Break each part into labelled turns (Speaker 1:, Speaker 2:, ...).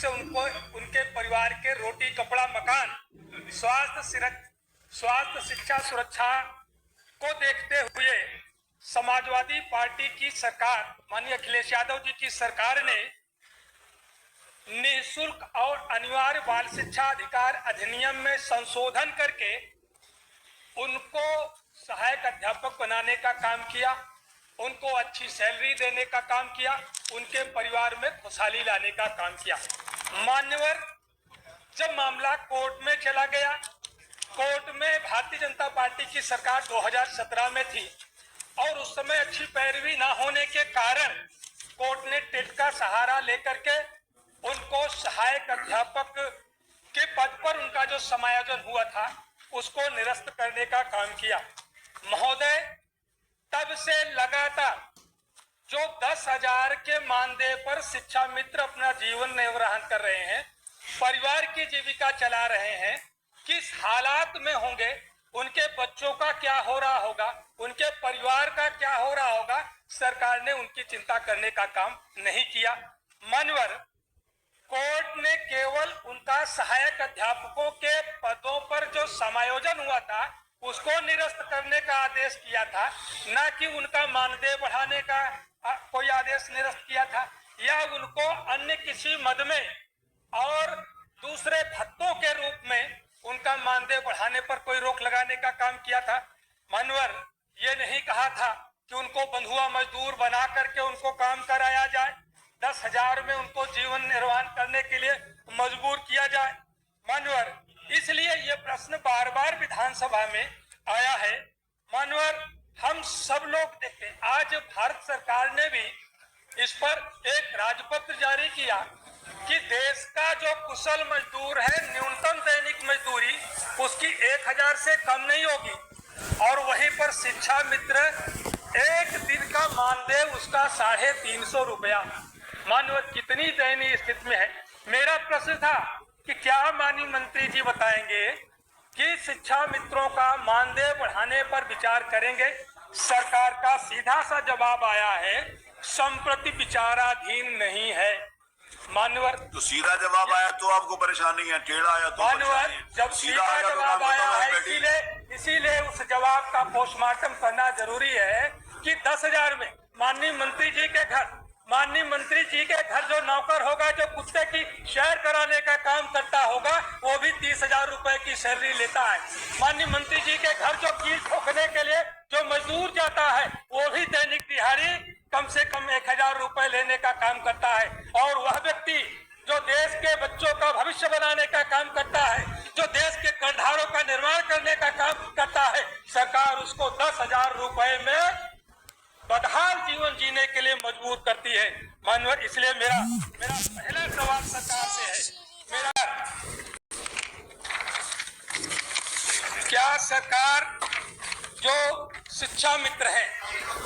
Speaker 1: जिससे उनको उनके परिवार के रोटी कपड़ा मकान स्वास्थ्य शिक्षा सुरक्षा को देखते हुए समाजवादी पार्टी की सरकार माननीय अखिलेश यादव जी की सरकार ने निःशुल्क और अनिवार्य बाल शिक्षा अधिकार अधिनियम में संशोधन करके उनको सहायक अध्यापक बनाने का काम किया, उनको अच्छी सैलरी देने का काम किया, उनके परिवार में खुशहाली लाने का काम किया। मान्यवर, जब मामला कोर्ट में चला गया, कोर्ट में भारतीय जनता पार्टी की सरकार 2017 में थी और उस समय अच्छी पैरवी ना होने के कारण कोर्ट ने टेट का सहारा लेकर के उनको सहायक अध्यापक के पद पर उनका जो समायोजन हुआ था उसको निरस्त करने का काम किया। महोदय, तब से लगातार जो 10,000 के मानदेय पर शिक्षा मित्र अपना जीवन निर्वाह कर रहे हैं, परिवार की जीविका चला रहे हैं, किस हालात में होंगे, उनके बच्चों का क्या हो रहा होगा, उनके परिवार का क्या हो रहा होगा, सरकार ने उनकी चिंता करने का काम नहीं किया। मान्यवर, कोर्ट ने केवल उनका सहायक अध्यापकों के पदों पर जो समायोजन हुआ था उसको निरस्त करने का आदेश किया था, न कि उनका मानदेय बढ़ाने का कोई आदेश निरस्त किया था या उनको अन्य किसी मद में और दूसरे भत्तों के रूप में उनका मानदेय बढ़ाने पर कोई रोक लगाने का काम किया था। मान्यवर, ये नहीं कहा था कि उनको बंधुआ मजदूर बना करके उनको काम कराया जाए, 10,000 में उनको जीवन निर्वाह करने के लिए मजबूर किया जाए। मान्यवर, इसलिए ये प्रश्न बार बार विधानसभा में आया है। मान्यवर, हम सब लोग देखते हैं, आज भारत सरकार ने भी इस पर एक राजपत्र जारी किया कि देश का जो कुशल मजदूर है, न्यूनतम दैनिक मजदूरी उसकी 1,000 से कम नहीं होगी और वहीं पर शिक्षा मित्र एक दिन का मानदेय उसका 350 रुपया। मानव कितनी दयनीय स्थिति में है। मेरा प्रश्न था कि क्या माननीय मंत्री जी बताएंगे कि शिक्षा मित्रों का मानदेय बढ़ाने पर विचार करेंगे। सरकार का सीधा सा जवाब आया है, संप्रति विचाराधीन नहीं है। मान्यवर,
Speaker 2: तो सीधा जवाब आया तो आपको परेशानी है, टेढ़ा आया तो
Speaker 1: मान्यवर, जब सीधा जवाब आया है इसीलिए उस जवाब का पोस्टमार्टम करना जरूरी है कि 10,000 में माननीय मंत्री जी के घर जो नौकर होगा, जो कुत्ते की सैर कराने का काम करता होगा, वो भी 30,000 रुपए की सैलरी लेता है। माननीय मंत्री जी के घर जो कील ठोकने के लिए जो मजदूर जाता है वो भी दैनिक दिहाड़ी कम से कम 1,000 रुपए लेने का काम करता है। और वह व्यक्ति जो देश के बच्चों का भविष्य बनाने का काम करता है, जो देश के करधारों का निर्माण करने का काम करता है, सरकार उसको 10,000 रुपए में बदहाल जीवन जीने के लिए मजबूर करती है। मानवर, इसलिए मेरा पहला सवाल सरकार से है, क्या सरकार जो शिक्षा मित्र हैं,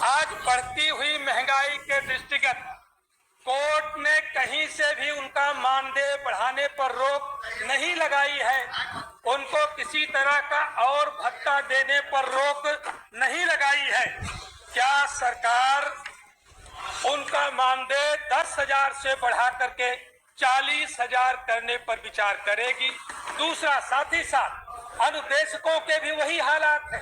Speaker 1: आज बढ़ती हुई महंगाई के दृष्टिगत कोर्ट ने कहीं से भी उनका मानदेय बढ़ाने पर रोक नहीं लगाई है, उनको किसी तरह का और भत्ता देने पर रोक नहीं लगाई है, क्या सरकार उनका मानदेय 10,000 से बढ़ा करके 40,000 करने पर विचार करेगी? दूसरा, साथ ही साथ अनुदेशकों के भी वही हालात है।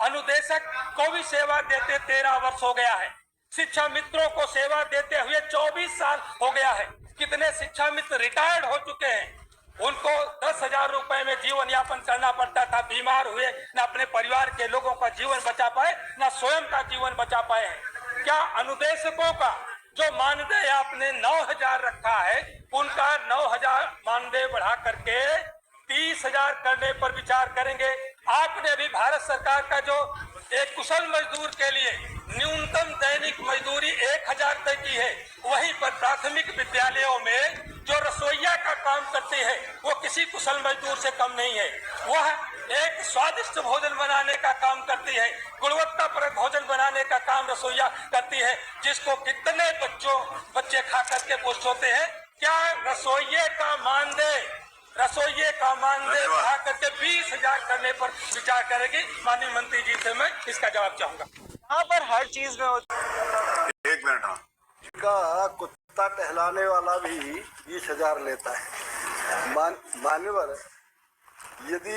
Speaker 1: अनुदेशक को भी सेवा देते 13 वर्ष हो गया है, शिक्षा मित्रों को सेवा देते हुए 24 साल हो गया है। कितने शिक्षा मित्र रिटायर्ड हो चुके हैं, उनको 10,000 रुपए में जीवन यापन करना पड़ता था, बीमार हुए, न अपने परिवार के लोगों का जीवन बचा पाए, न स्वयं का जीवन बचा पाए हैं। क्या अनुदेशकों का जो मानदेय आपने 9,000 रखा है, उनका 9,000 मानदेय बढ़ा करके 30,000 करने पर विचार करेंगे? आपने भी भारत सरकार का जो एक कुशल मजदूर के लिए न्यूनतम दैनिक मजदूरी 1,000 तक की है, वहीं पर प्राथमिक विद्यालयों में जो रसोइया का काम करते हैं वो किसी कुशल मजदूर से कम नहीं है। वह एक स्वादिष्ट भोजन बनाने का काम करती है, गुणवत्तापरक भोजन बनाने का काम रसोइया करती है, जिसको कितने बच्चे खा करके पुष्ट होते हैं। क्या रसोइये का मानदेय बढ़ा करके 20,000 करने पर विचार करेगी? माननीय मंत्री जी से मैं इसका जवाब चाहूंगा।
Speaker 3: यहाँ पर हर चीज में
Speaker 2: एक मिनट, हाँ,
Speaker 3: कुत्ता टहलाने वाला भी 20,000 लेता है। मान्यवर, यदि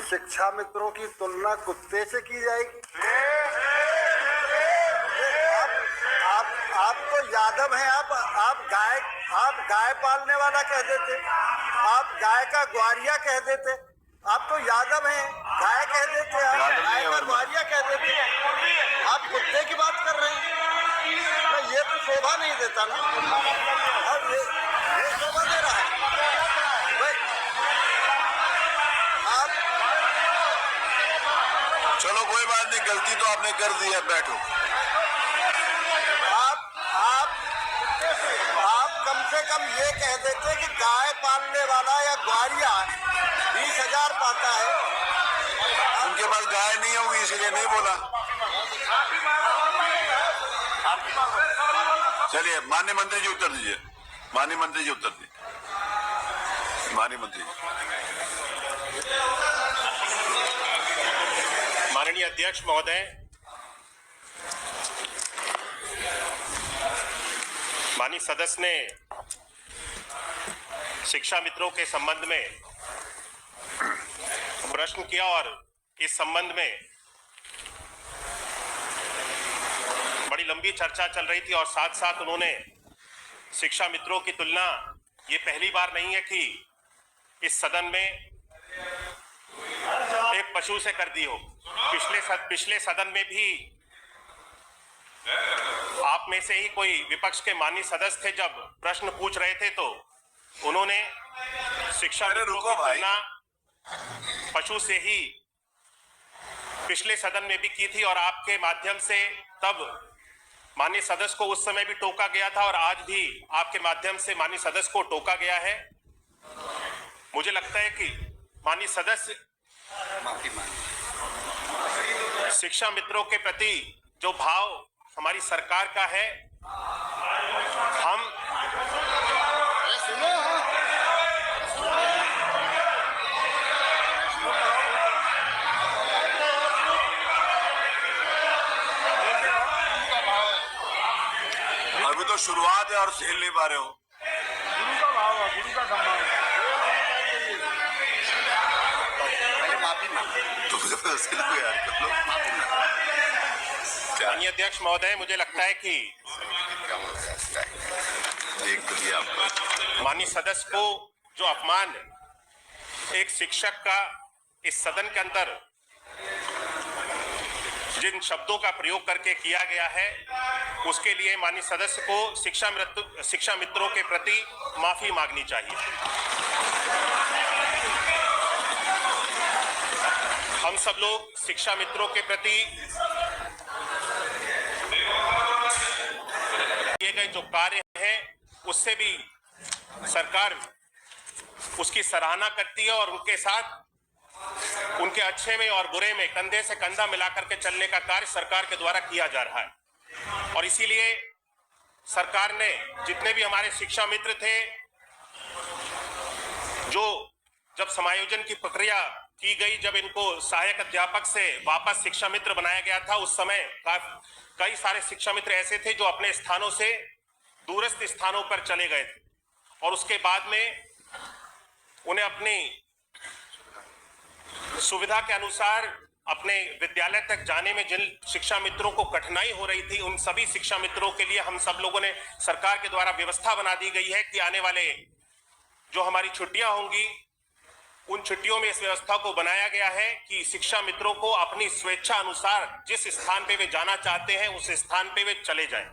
Speaker 3: शिक्षा मित्रों की तुलना कुत्ते से की जाएगी, आप तो यादव हैं, आप गाय पालने वाला कह देते, आप गाय का ग्वारिया कह देते, आप तो यादव हैं, गाय कह देते, आप गाय का ग्वारिया कह देते, आप कुत्ते की बात कर रहे हैं। ये तो शोभा नहीं देता ना, और ये शोभा दे रहा है भाई। आप
Speaker 2: चलो कोई बात नहीं, गलती तो आपने कर दी है, बैठो।
Speaker 3: आप कम से कम ये कह देते कि गाय पालने वाला या ग्वारिया 20,000 पाता है।
Speaker 2: उनके पास गाय नहीं होगी इसलिए नहीं बोला। चलिए माननीय मंत्री जी उत्तर दीजिए। माननीय मंत्री जी उत्तर दीजिए। माननीय मंत्री जी।
Speaker 4: माननीय अध्यक्ष महोदय, माननीय सदस्य ने शिक्षा मित्रों के संबंध में प्रश्न किया और इस संबंध में बड़ी लंबी चर्चा चल रही थी और साथ साथ उन्होंने शिक्षा मित्रों की तुलना, ये पहली बार नहीं है कि इस सदन में एक पशु से कर दी हो। पिछले सदन में भी आप में से ही कोई विपक्ष के माननीय सदस्य थे, जब प्रश्न पूछ रहे थे तो उन्होंने शिक्षा मित्रों की तुलना पशु से ही पिछले सदन में भी की थी और आपके माध्यम से तब माननीय सदस्य को उस समय भी टोका गया था और आज भी आपके माध्यम से माननीय सदस्य को टोका गया है। मुझे लगता है कि माननीय सदस्य शिक्षा मित्रों के प्रति जो भाव हमारी सरकार का है, हम
Speaker 2: अभी तो शुरुआत है और झेल नहीं पा रहे हो।
Speaker 4: माननीय अध्यक्ष महोदय, मुझे लगता है कि माननीय सदस्य को जो अपमान एक शिक्षक का इस सदन के अंदर जिन शब्दों का प्रयोग करके किया गया है, उसके लिए माननीय सदस्य को शिक्षा मित्रों के प्रति माफी मांगनी चाहिए। हम सब लोग शिक्षा मित्रों के प्रति किए गए जो कार्य हैं, उससे भी सरकार उसकी सराहना करती है और उनके साथ उनके अच्छे में और बुरे में कंधे से कंधा मिलाकर के चलने का कार्य सरकार के द्वारा किया जा रहा है। और इसीलिए सरकार ने जितने भी हमारे शिक्षा मित्र थे, जो जब समायोजन की प्रक्रिया की गई, जब इनको सहायक अध्यापक से वापस शिक्षा मित्र बनाया गया था, उस समय कई सारे शिक्षा मित्र ऐसे थे जो अपने स्थानों से दूरस्थ स्थानों पर चले गए थे और उसके बाद में उन्हें अपनी सुविधा के अनुसार अपने विद्यालय तक जाने में जिन शिक्षा मित्रों को कठिनाई हो रही थी, उन सभी शिक्षा मित्रों के लिए हम सब लोगों ने सरकार के द्वारा व्यवस्था बना दी गई है कि आने वाले जो हमारी छुट्टियां होंगी, उन छुट्टियों में इस व्यवस्था को बनाया गया है कि शिक्षा मित्रों को अपनी स्वेच्छा अनुसार जिस स्थान पे वे जाना चाहते हैं, उस स्थान पे वे चले जाएं।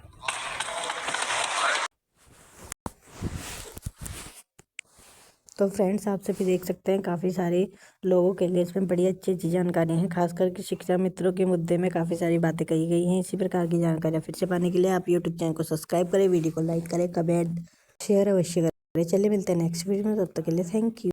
Speaker 5: तो फ्रेंड्स, आप सभी देख सकते हैं काफ़ी सारे लोगों के लिए इसमें बड़ी अच्छी जानकारी हैं। खास करके शिक्षा मित्रों के मुद्दे में काफ़ी सारी बातें कही गई हैं। इसी प्रकार की जानकारी फिर से पाने के लिए आप यूट्यूब चैनल को सब्सक्राइब करें, वीडियो को लाइक करें, कमेंट शेयर अवश्य करें। चलिए मिलते हैं नेक्स्ट वीडियो में, तब तक के लिए थैंक यू।